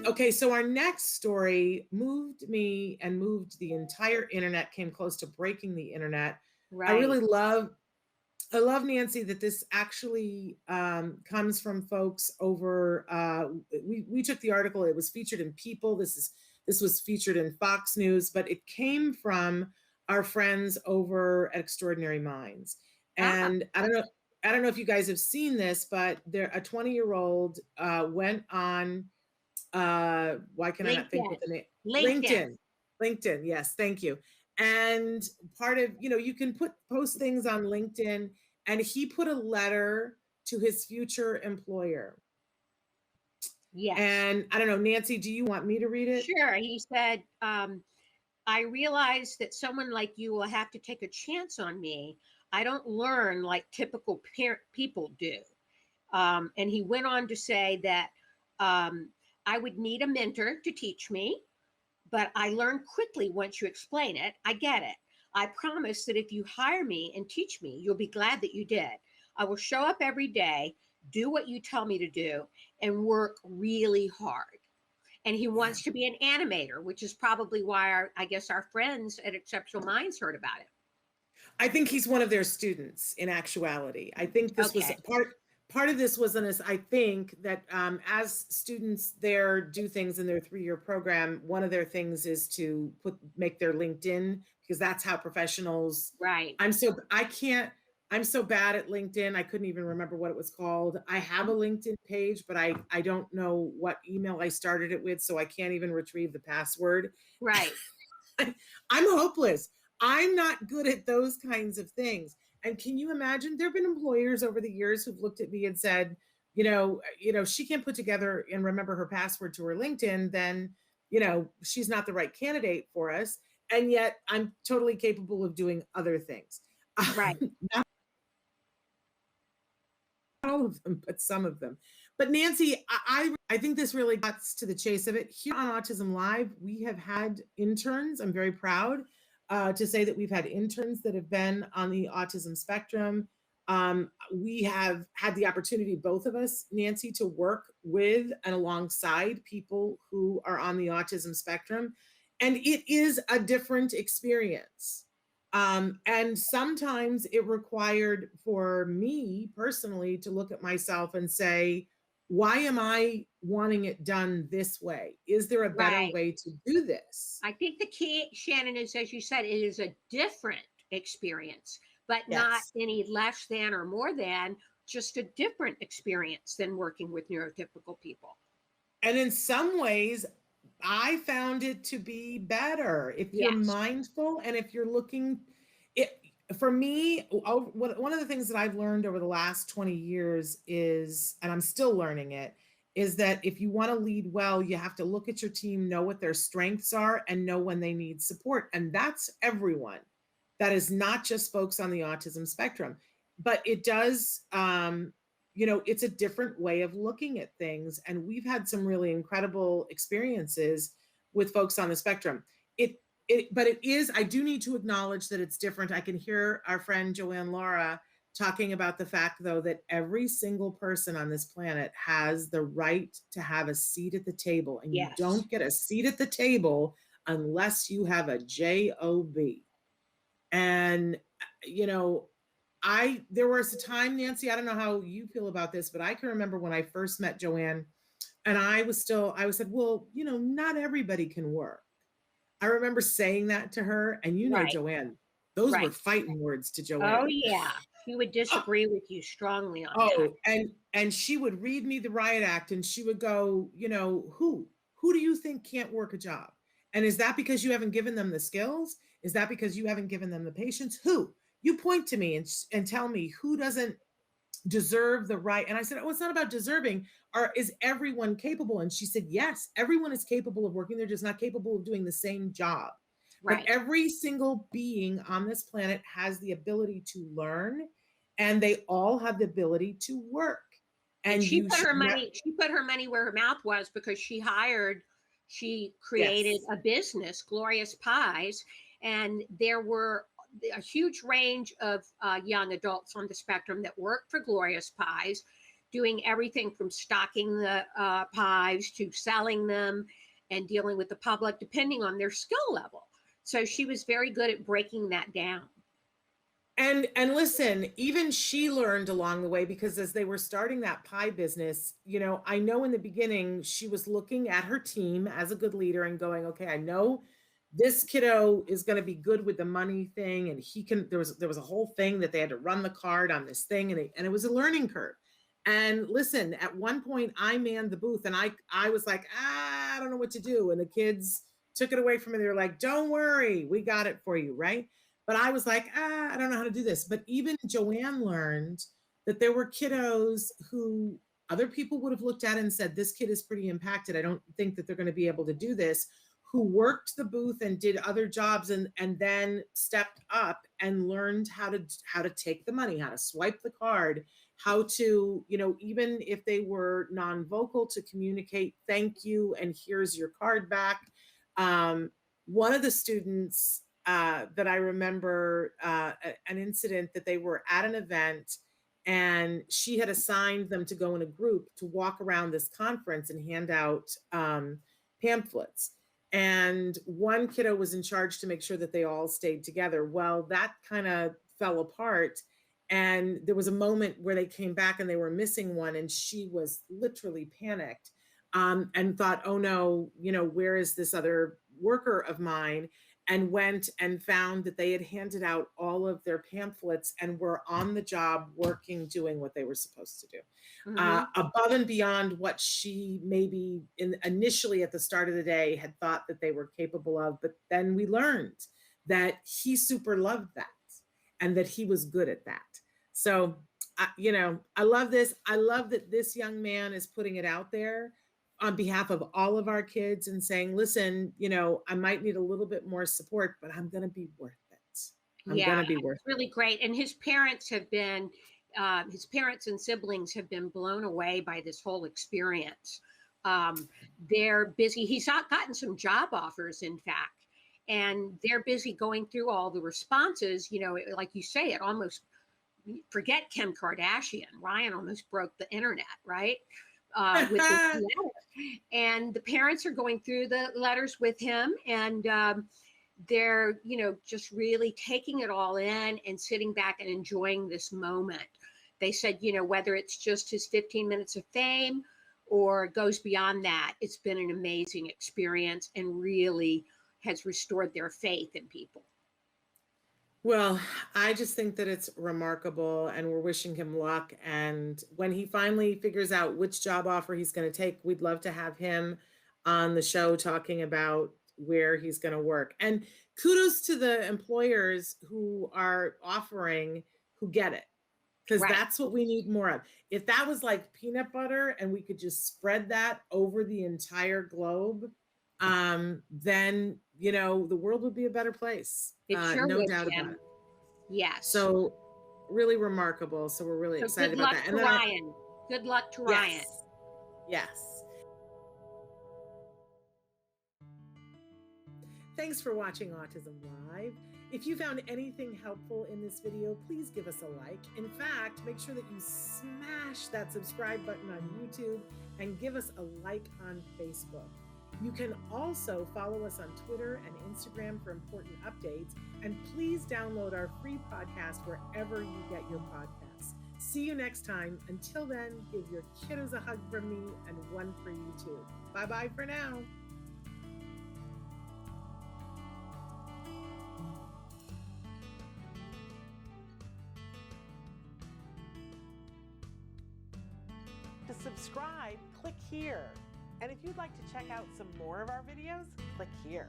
Okay, so our next story moved me and moved the entire internet, came close to breaking the internet. I Right. really love I love, Nancy, that this actually comes from folks over. We took the article; it was featured in People. This was featured in Fox News, but it came from our friends over at Extraordinary Minds. Ah, And I don't know if you guys have seen this, but a 20-year-old went on. Why can I not think LinkedIn. what the name? LinkedIn. LinkedIn. LinkedIn. Yes, thank you. And part of, you can post things on LinkedIn, and he put a letter to his future employer. Yes. And I don't know, Nancy, do you want me to read it? Sure. He said, I realize that someone like you will have to take a chance on me. I don't learn like typical people do. And he went on to say that um, I would need a mentor to teach me, but I learn quickly once you explain it. I get it. I promise that if you hire me and teach me, you'll be glad that you did. I will show up every day, do what you tell me to do, and work really hard. And he Yeah. wants to be an animator, which is probably why I guess our friends at Exceptional Minds heard about it. I think he's one of their students in actuality. I think this was Okay. part of this was I think that as students there do things in their 3-year program, one of their things is to make their LinkedIn, because that's how professionals. Right. I'm so bad at LinkedIn. I couldn't even remember what it was called. I have a LinkedIn page, but I don't know what email I started it with, so I can't even retrieve the password. Right. I'm hopeless. I'm not good at those kinds of things. And can you imagine? There have been employers over the years who've looked at me and said, she can't put together and remember her password to her LinkedIn, then, she's not the right candidate for us. And yet I'm totally capable of doing other things. Right. Not all of them, but some of them. But Nancy, I think this really gets to the chase of it. Here on Autism Live, we have had interns. I'm very proud to say that we've had interns that have been on the autism spectrum. We have had the opportunity, both of us, Nancy, to work with and alongside people who are on the autism spectrum. And it is a different experience. And sometimes it required for me personally to look at myself and say, why am I wanting it done this way? Is there a better Right. way to do this? I think the key, Shannon, is as you said, it is a different experience, but not Yes. any less than or more than, just a different experience than working with neurotypical people. And in some ways, I found it to be better if you're Yes. mindful and if you're looking. It for me. One of the things that I've learned over the last 20 years is, and I'm still learning it, is that if you want to lead well, you have to look at your team, know what their strengths are, and know when they need support. And that's everyone. That is not just folks on the autism spectrum, but it does. It's a different way of looking at things, and we've had some really incredible experiences with folks on the spectrum. But it is, I do need to acknowledge that it's different. I can hear our friend Joanne Laura talking about the fact, though, that every single person on this planet has the right to have a seat at the table, and you Yes. don't get a seat at the table unless you have a job. And you know there was a time, Nancy, I don't know how you feel about this, but I can remember when I first met Joanne, and I said, well, not everybody can work. I remember saying that to her, and Right. Joanne, those were Right. fighting words to Oh, Joanne. yeah. She would disagree with you strongly on that. Oh, and she would read me the riot act, and she would go, who do you think can't work a job? And is that because you haven't given them the skills? Is that because you haven't given them the patience? Who? You point to me and tell me who doesn't deserve the right. And I said, oh, it's not about deserving. Is everyone capable? And she said, yes, everyone is capable of working. They're just not capable of doing the same job. But Right. every single being on this planet has the ability to learn, and they all have the ability to work. And And you should not. she put her money where her mouth was, because she created Yes. a business, Glorious Pies, and there were a huge range of young adults on the spectrum that worked for Glorious Pies. doing everything from stocking the pies to selling them and dealing with the public, depending on their skill level. So she was very good at breaking that down. And listen, even she learned along the way, because as they were starting that pie business, you know, I know in the beginning she was looking at her team as a good leader and going, okay, I know this kiddo is going to be good with the money thing, and he can. There was a whole thing that they had to run the card on this thing, and it was a learning curve. And listen, at one point I manned the booth, and I was like, I don't know what to do, and the kids took it away from me. They were like, don't worry, we got it for you, right? But I was like, I don't know how to do this. But even Joanne learned that there were kiddos who other people would have looked at and said, this kid is pretty impacted, I don't think that they're going to be able to do this, who worked the booth and did other jobs, and then stepped up and learned how to take the money, how to swipe the card, how to, you know, even if they were non-vocal, to communicate thank you and here's your card back. One of the students that I remember, an incident that they were at an event, and she had assigned them to go in a group to walk around this conference and hand out pamphlets. And one kiddo was in charge to make sure that they all stayed together. Well, that kind of fell apart. And there was a moment where they came back and they were missing one, and she was literally panicked, and thought, oh no, you know, where is this other worker of mine? And went and found that they had handed out all of their pamphlets and were on the job working, doing what they were supposed to do, above and beyond what she maybe initially at the start of the day had thought that they were capable of. But then we learned that he super loved that and that he was good at that. So, you know, I love this. I love that this young man is putting it out there on behalf of all of our kids and saying, listen, you know, I might need a little bit more support, but I'm going to be worth it. I'm going to be worth it. Really great. And his parents and siblings have been blown away by this whole experience. They're busy. He's gotten some job offers, in fact, and they're busy going through all the responses. You know, like you say, it almost, forget Kim Kardashian. Ryan almost broke the internet, right? With this letter. And the parents are going through the letters with him, and they're, you know, just really taking it all in and sitting back and enjoying this moment. They said, you know, whether it's just his 15 minutes of fame or goes beyond that, it's been an amazing experience and really has restored their faith in people. Well, I just think that it's remarkable, and we're wishing him luck. And when he finally figures out which job offer he's going to take, we'd love to have him on the show talking about where he's going to work. And kudos to the employers who are offering, who get it, because that's what we need more of. If that was like peanut butter and we could just spread that over the entire globe, then, you know, the world would be a better place. It sure no would, doubt about it. Yes. So really remarkable. So we're really excited about that. And then Ryan. Good luck to Ryan. Yes. Thanks for watching Autism Live. If you found anything helpful in this video, please give us a like. In fact, make sure that you smash that subscribe button on YouTube and give us a like on Facebook. You can also follow us on Twitter and Instagram for important updates. And please download our free podcast wherever you get your podcasts. See you next time. Until then, give your kiddos a hug from me and one for you too. Bye-bye for now. To subscribe, click here. And if you'd like to check out some more of our videos, click here.